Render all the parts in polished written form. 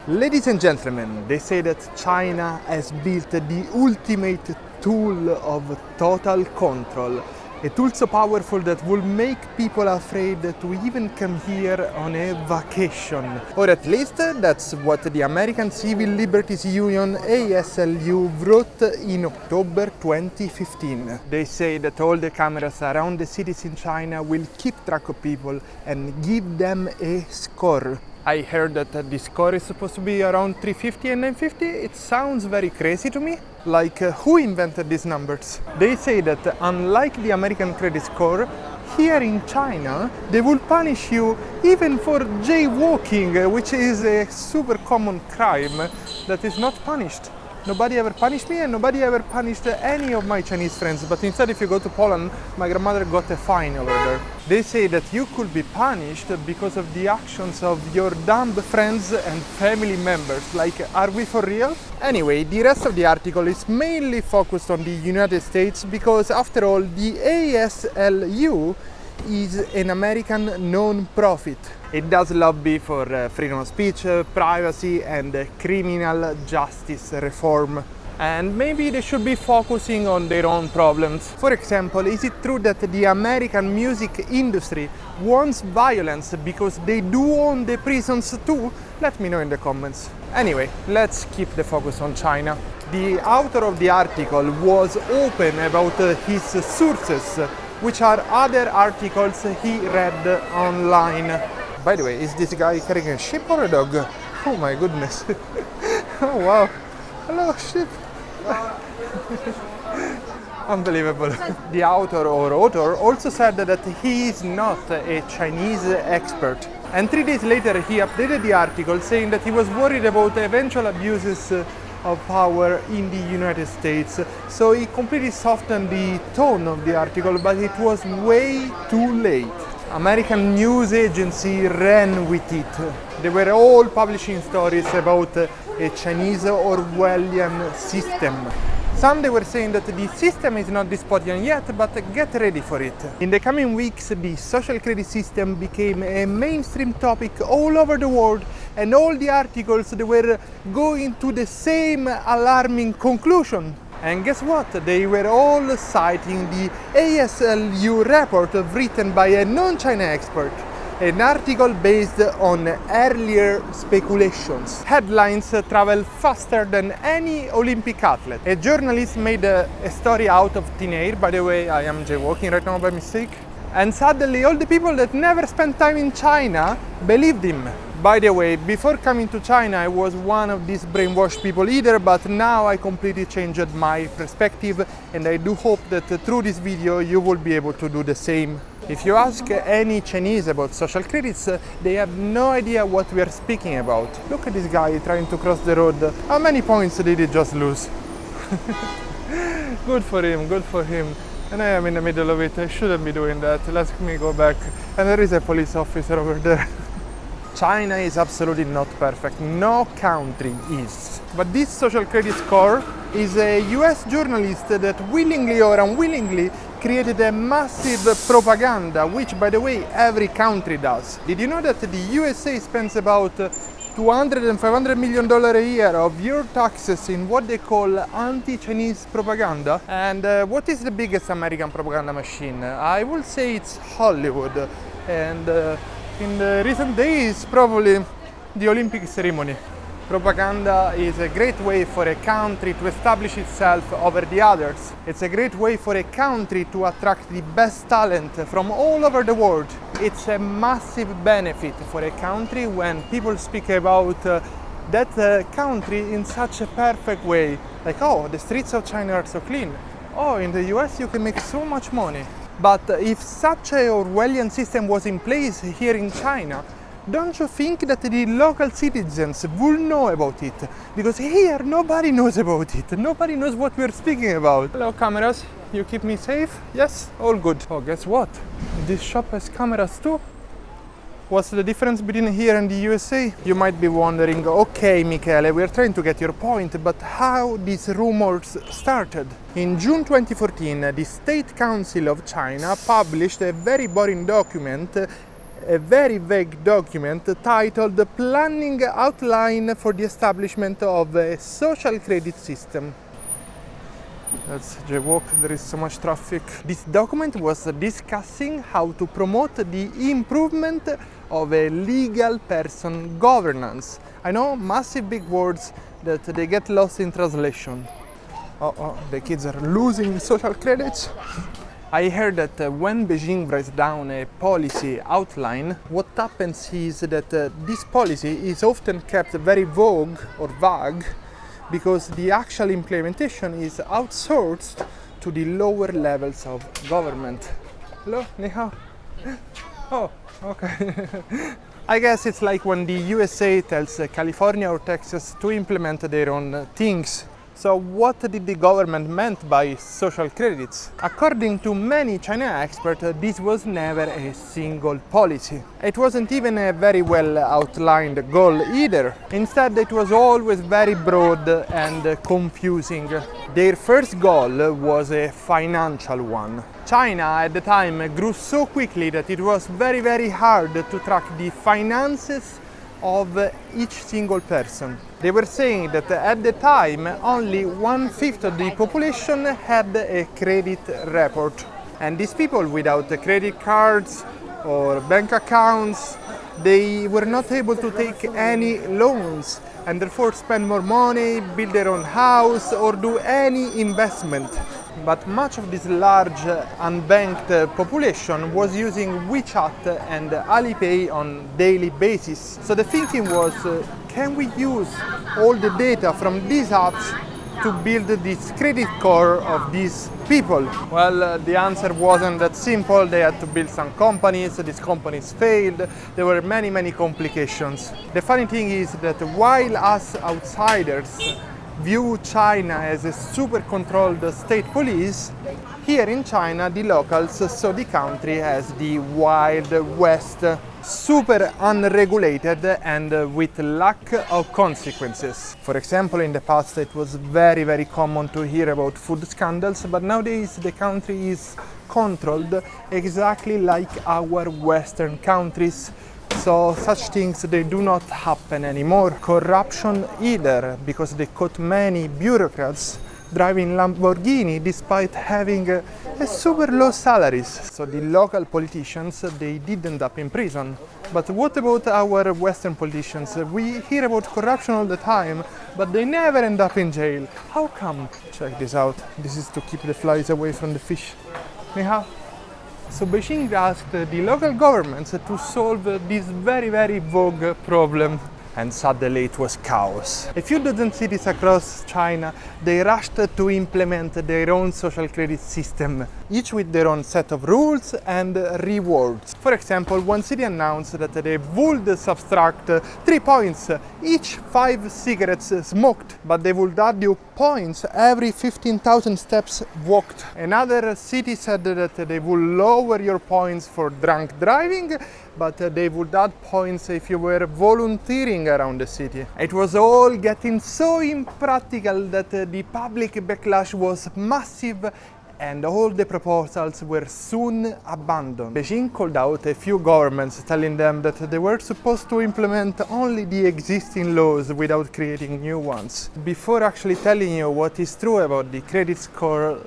Ladies and gentlemen, they say that China has built the ultimate tool of total control. A tool so powerful that will make people afraid to even come here on a vacation. Or at least that's what the American Civil Liberties Union ASLU wrote in October 2015. They say that all the cameras around the cities in China will keep track of people and give them a score. I heard that the score is supposed to be around 350 and 950. It sounds very crazy to me. Like, who invented these numbers? They say that unlike the American credit score, here in China, they will punish you even for jaywalking, which is a super common crime that is not punished. Nobody ever punished me and nobody ever punished any of my Chinese friends, but instead if you go to Poland, my grandmother got a fine over there. They say that you could be punished because of the actions of your dumb friends and family members. Like, are we for real? Anyway, the rest of the article is mainly focused on the United States because after all, the ASLU is an American non-profit. It does lobby for freedom of speech, privacy and criminal justice reform. And maybe they should be focusing on their own problems. For example, is it true that the American music industry wants violence because they do own the prisons too? Let me know in the comments. Anyway, let's keep the focus on China. The author of the article was open about his sources, which are other articles he read online. By the way, is this guy carrying a sheep or a dog? Oh my goodness. Oh wow. Hello, sheep. Unbelievable. The author also said that he is not a Chinese expert. And 3 days later he updated the article saying that he was worried about eventual abuses of power in the United States. So he completely softened the tone of the article, but it was way too late. American news agency ran with it. They were all publishing stories about a Chinese Orwellian system. Some they were saying that the system is not dystopian yet, but get ready for it. In the coming weeks, the social credit system became a mainstream topic all over the world, and all the articles they were going to the same alarming conclusion. And guess what? They were all citing the ASLU report written by a non-China expert. An article based on earlier speculations. Headlines travel faster than any Olympic athlete. A journalist made a story out of thin air. By the way, I am jaywalking right now by mistake. And suddenly all the people that never spent time in China believed him. By the way, before coming to China, I was one of these brainwashed people either, but now I completely changed my perspective, and I do hope that through this video you will be able to do the same. If you ask any Chinese about social credits, they have no idea what we are speaking about. Look at this guy trying to cross the road. How many points did he just lose? Good for him, good for him. And I am in the middle of it, I shouldn't be doing that. Let me go back. And there is a police officer over there. China is absolutely not perfect. No country is. But this social credit score is a US journalist that willingly or unwillingly created a massive propaganda, which by the way every country does. Did you know that the USA spends about $200 and $500 million a year of your taxes in what they call anti-Chinese propaganda? And what is the biggest American propaganda machine? I will say it's Hollywood. And in the recent days, probably the Olympic ceremony. Propaganda is a great way for a country to establish itself over the others. It's a great way for a country to attract the best talent from all over the world. It's a massive benefit for a country when people speak about that country in such a perfect way. Like, oh, the streets of China are so clean. Oh, in the US you can make so much money. But if such a Orwellian system was in place here in China, don't you think that the local citizens will know about it? Because here nobody knows about it. Nobody knows what we're speaking about. Hello cameras, you keep me safe? Yes? All good. Oh, guess what? This shop has cameras too. What's the difference between here and the USA? You might be wondering, okay Michele, we're trying to get your point, but how these rumors started? In June 2014, the State Council of China published a very boring document a very vague document titled Planning Outline for the Establishment of a Social Credit System. Let's jaywalk, there is so much traffic. This document was discussing how to promote the improvement of a legal person governance. I know, massive big words that they get lost in translation. Oh, the kids are losing social credits. I heard that when Beijing writes down a policy outline, what happens is that this policy is often kept very vague because the actual implementation is outsourced to the lower levels of government. Hello, ni hao. Oh, okay. I guess it's like when the USA tells California or Texas to implement their own things. So what did the government meant by social credits? According to many China experts, this was never a single policy. It wasn't even a very well outlined goal either. Instead, it was always very broad and confusing. Their first goal was a financial one. China at the time grew so quickly that it was very hard to track the finances of each single person. They were saying that at the time only 1/5 of the population had a credit report. And these people without credit cards or bank accounts, they were not able to take any loans and therefore spend more money, build their own house or do any investment. But much of this large unbanked population was using WeChat and Alipay on daily basis. So the thinking was, can we use all the data from these apps to build this credit core of these people? Well, the answer wasn't that simple. They had to build some companies, these companies failed, there were many complications. The funny thing is that while us outsiders view China as a super controlled state police, here in China the locals saw the country as the Wild West, super unregulated and with lack of consequences. For example, in the past it was very common to hear about food scandals, but nowadays the country is controlled exactly like our Western countries. So such things, they do not happen anymore. Corruption either, because they caught many bureaucrats driving Lamborghini despite having a super low salaries. So the local politicians, they did end up in prison. But what about our Western politicians? We hear about corruption all the time, but they never end up in jail. How come? Check this out. This is to keep the flies away from the fish. Ni hao. So Beijing asked the local governments to solve this very vague problem. And suddenly it was chaos. A few dozen cities across China, they rushed to implement their own social credit system, each with their own set of rules and rewards. For example, one city announced that they would subtract 3 points each 5 cigarettes smoked, but they would add you points every 15,000 steps walked. Another city said that they would lower your points for drunk driving, but they would add points if you were volunteering around the city. It was all getting so impractical that the public backlash was massive and all the proposals were soon abandoned. Beijing called out a few governments, telling them that they were supposed to implement only the existing laws without creating new ones. Before actually telling you what is true about the credit score,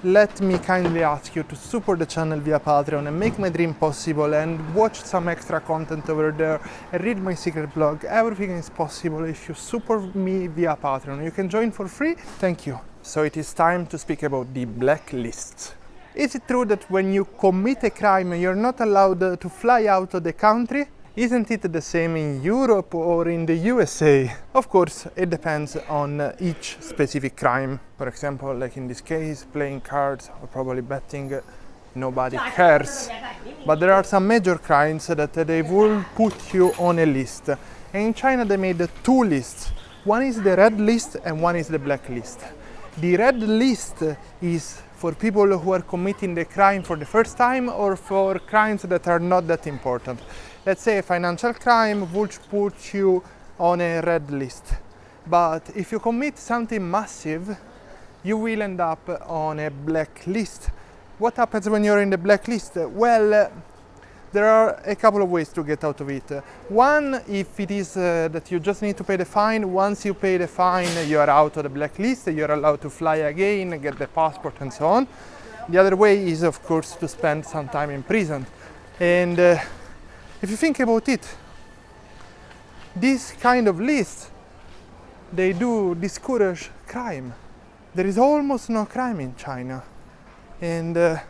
let me kindly ask you to support the channel via Patreon and make my dream possible, and watch some extra content over there and read my secret blog. Everything is possible if you support me via Patreon. You can join for free. Thank you. So it is time to speak about the blacklist. Is it true that when you commit a crime you're not allowed to fly out of the country? Isn't it the same in Europe or in the USA? Of course, it depends on each specific crime. For example, like in this case, playing cards or probably betting, nobody cares. But there are some major crimes that they will put you on a list. And in China they made 2 lists. One is the red list and one is the black list. The red list is for people who are committing the crime for the first time or for crimes that are not that important. Let's say a financial crime would put you on a red list. But if you commit something massive, you will end up on a black list. What happens when you're in the black list? Well, There are a couple of ways to get out of it. One, if it is that you just need to pay the fine, once you pay the fine, you are out of the blacklist, you're allowed to fly again, get the passport and so on. The other way is, of course, to spend some time in prison. And if you think about it, this kind of lists, they do discourage crime. There is almost no crime in China. And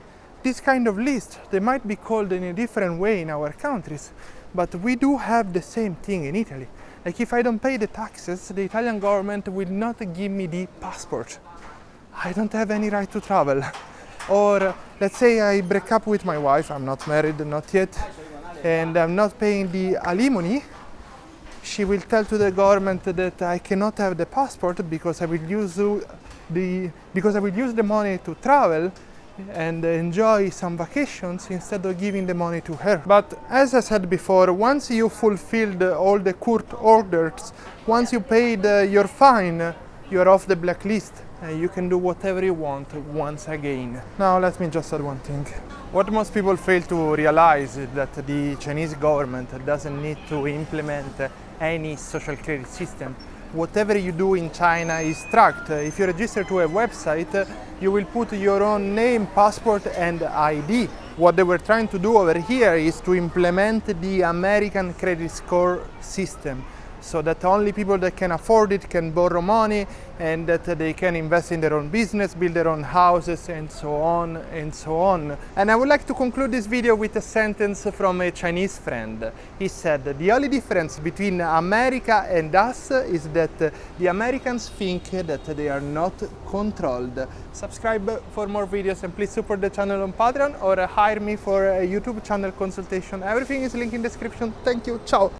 this kind of list, they might be called in a different way in our countries, but we do have the same thing in Italy. Like if I don't pay the taxes, the Italian government will not give me the passport. I don't have any right to travel. Or let's say I break up with my wife, I'm not married, not yet, and I'm not paying the alimony. She will tell to the government that I cannot have the passport because I will use the money to travel and enjoy some vacations instead of giving the money to her. But as I said before, once you fulfilled all the court orders, once you paid your fine, you're off the blacklist and you can do whatever you want once again. Now let me just add one thing. What most people fail to realize is that the Chinese government doesn't need to implement any social credit system. Whatever you do in China is tracked. If you register to a website, you will put your own name, passport and ID. What they were trying to do over here is to implement the American credit score system, so that only people that can afford it can borrow money and that they can invest in their own business, build their own houses and so on and so on. And I would like to conclude this video with a sentence from a Chinese friend. He said, the only difference between America and us is that the Americans think that they are not controlled. Subscribe for more videos and please support the channel on Patreon or hire me for a YouTube channel consultation. Everything is linked in the description. Thank you, ciao!